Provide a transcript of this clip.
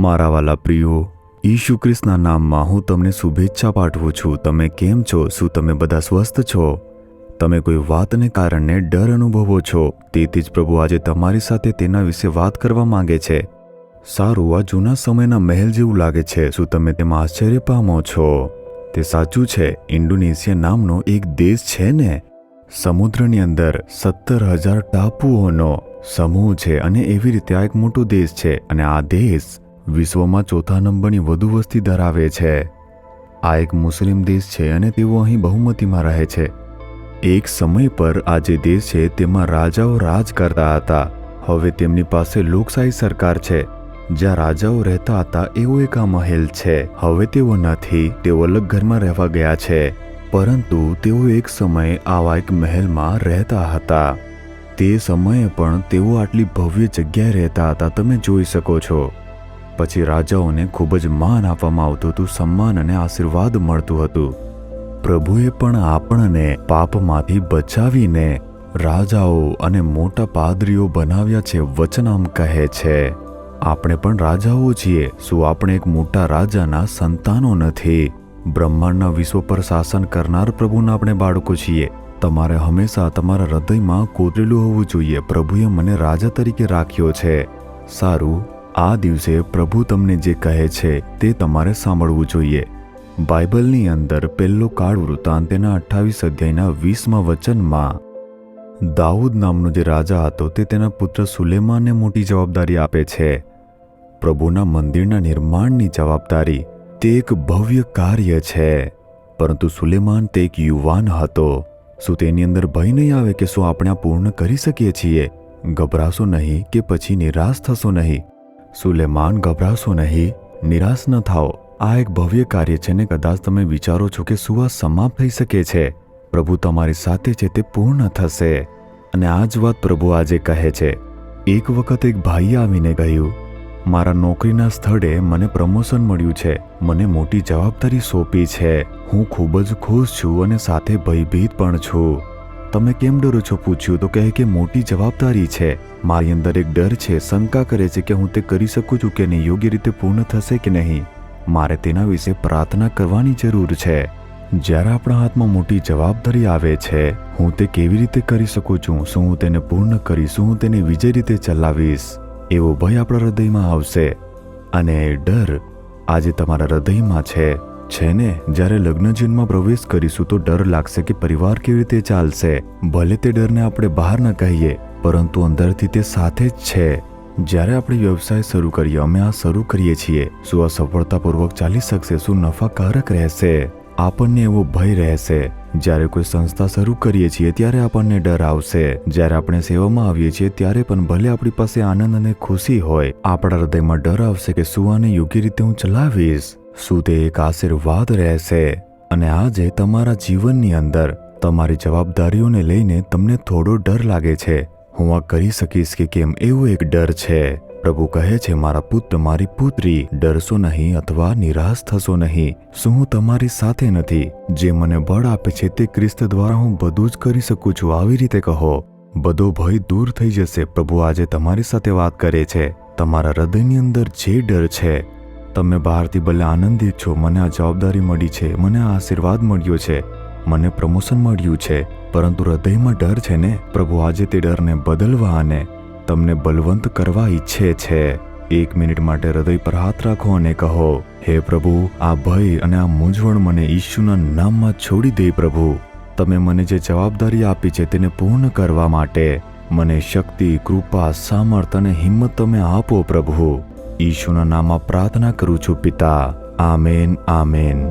મારા વાલા પ્રિયો, ઈસુ ખ્રિસ્તના નામમાં હું તમને શુભેચ્છા પાઠવું છું. તમે કેમ છો? શું તમે બધા સ્વસ્થ છો? તમે કોઈ વાતને કારણે ડર અનુભવો છો? તેથી જ પ્રભુ આજે તમારી સાથે તેના વિશે વાત કરવા માંગે છે. સારું, આ જૂના સમયના મહેલ જેવું લાગે છે. શું તમે તેમાં આશ્ચર્ય પામો છો? તે સાચું છે. ઇન્ડોનેશિયા નામનો એક દેશ છે ને, સમુદ્રની અંદર 17,000 ટાપુઓનો સમૂહ છે અને એવી રીતે આ એક મોટો દેશ છે અને આ દેશ વિશ્વમાં ચોથા નંબરની વધુ વસ્તી ધરાવે છે. આ એક મુસ્લિમ દેશ છે અને તેઓ અહીં બહુમતીમાં રહે છે. એક સમય પર આ જે દેશ છે તેમાં રાજાઓ રાજ કરતા હતા. હવે તેમની પાસે લોકશાહી સરકાર છે. જ્યાં રાજાઓ રહેતા હતા એવો એક આ મહેલ છે. હવે તેઓ નથી, તેઓ અલગ ઘરમાં રહેવા ગયા છે. પરંતુ તેઓ એક સમયે આવા એક મહેલમાં રહેતા હતા. તે સમયે પણ તેઓ આટલી ભવ્ય જગ્યાએ રહેતા હતા, તમે જોઈ શકો છો. પછી રાજાઓને ખૂબ જ માન આપવામાં આવતું હતું, સન્માન અને આશીર્વાદ મળતું હતું. પ્રભુએ પણ આપણને પાપમાંથી બચાવીને રાજાઓ અને મોટા પાદરીઓ બનાવ્યા છે. વચન આમ કહે છે, આપણે પણ રાજાઓ છીએ. શું આપણે એક મોટા રાજાના સંતાનો નથી? બ્રહ્માંડના વિશ્વ પર શાસન કરનાર પ્રભુના આપણે બાળકો છીએ. તમારે હંમેશા તમારા હૃદયમાં કોતરેલું હોવું જોઈએ, પ્રભુએ મને રાજા તરીકે રાખ્યો છે. સારું, આ દિવસે પ્રભુ તમને જે કહે છે તે તમારે સાંભળવું જોઈએ. બાઇબલની અંદર પહેલો કાળ વૃત્તાંત તેના 28 અધ્યાયના 20મા વચનમાં દાઉદ નામનો જે રાજા હતો તે તેના પુત્ર સુલેમાનને મોટી જવાબદારી આપે છે. પ્રભુના મંદિરના નિર્માણની જવાબદારી તે એક ભવ્ય કાર્ય છે. પરંતુ સુલેમાન તે એક યુવાન હતો. શું તેની અંદર ભય નહીં આવે કે શું આપણે આ પૂર્ણ કરી શકીએ છીએ? ગભરાશો નહીં કે પછી નિરાશ થશો નહીં. સુલેમાન, ગભરાશો નહીં, નિરાશ ન થાઓ. આ એક ભવ્ય કાર્ય છે ને કદાચ તમે વિચારો છો કે શું આ સમાપ્ત થઈ શકે છે? પ્રભુ તમારી સાથે છે, તે પૂર્ણ થશે. અને આ જ વાત પ્રભુ આજે કહે છે. એક વખત એક ભાઈએ આવીને કહ્યું, મારા નોકરીના સ્થળે મને પ્રમોશન મળ્યું છે, મને મોટી જવાબદારી સોંપી છે. હું ખૂબ જ ખુશ છું અને સાથે ભયભીત પણ છું. તમે કેમ ડરો છો? પૂછ્યું તો કહે કે મોટી જવાબદારી છે. મારી અંદર એક ડર છે, શંકા કરે છે કે હું તે કરી શકું છું કે નહીં, યોગ્ય રીતે પૂર્ણ થશે કે નહીં. મારે તેના વિશે પ્રાર્થના કરવાની જરૂર છે. જ્યારે આપણા હાથમાં મોટી જવાબદારી આવે છે, હું તે કેવી રીતે કરી શકું છું? શું હું તેને પૂર્ણ કરીશ? શું હું તેને વિજય રીતે ચલાવીશ? એવો ભય આપણા હૃદયમાં આવશે. અને એ ડર આજે તમારા હૃદયમાં છે ને? જ્યારે લગ્ન જીવનમાં પ્રવેશ કરીશું તો ડર લાગશે કે પરિવાર કેવી રીતે ચાલશે. ભલે તે ડરને આપણે બહાર ન કહીએ, પરંતુ અંદરથી તે સાથે જ છે. જ્યારે આપણે વ્યવસાય શરૂ કરીએ, અમે આ શરૂ કરીએ છીએ, શું આ સફળતાપૂર્વક ચાલી શકશે? શું નફાકારક રહેશે? આપણને એવો ભય રહેશે. જ્યારે કોઈ સંસ્થા શરૂ કરીએ છીએ ત્યારે આપણને ડર આવશે. જ્યારે આપણે સેવામાં આવીએ છીએ ત્યારે પણ ભલે આપણી પાસે આનંદ અને ખુશી હોય, આપણા હૃદયમાં ડર આવશે કે શું આને યોગ્ય રીતે હું ચલાવીશ? શું તે એક આશીર્વાદ રહેશે? અને આજે તમારા જીવનની અંદર તમારી જવાબદારીઓને લઈને તમને થોડો ડર લાગે છે. હું આ કરી શકીશ કે કેમ, એવો એક ડર છે. પ્રભુ કહે છે, મારા પુત્ર, મારી પુત્રી, ડરશો નહીં અથવા નિરાશ થશો નહીં. શું હું તમારી સાથે નથી? જે મને બળ આપે છે તે ખ્રિસ્ત દ્વારા હું બધું જ કરી શકું છું. આવી રીતે કહો, બધો ભય દૂર થઈ જશે. પ્રભુ આજે તમારી સાથે વાત કરે છે. તમારા હૃદયની અંદર જે ડર છે, તમે બહારથી ભલે આનંદિત છો, મને આ જવાબદારી મળી છે, મને આ આશીર્વાદ મળ્યો છે, મને પ્રમોશન મળ્યું છે, પરંતુ હૃદયમાં ડર છે ને, પ્રભુ આજે તે ડરને બદલવા અને તમને બલવંત કરવા ઈચ્છે છે. 1 મિનિટ માટે હૃદય પર હાથ રાખો અને કહો, હે પ્રભુ, આ ભય અને આ મૂંઝવણ મને ઈસુના નામમાં છોડી દે. પ્રભુ, તમે મને જે જવાબદારી આપી છે તેને પૂર્ણ કરવા માટે મને શક્તિ, કૃપા, સામર્થ અને હિંમત તમે આપો. પ્રભુ, ઈસુના નામમાં પ્રાર્થના કરું છું પિતા. Amen, amen.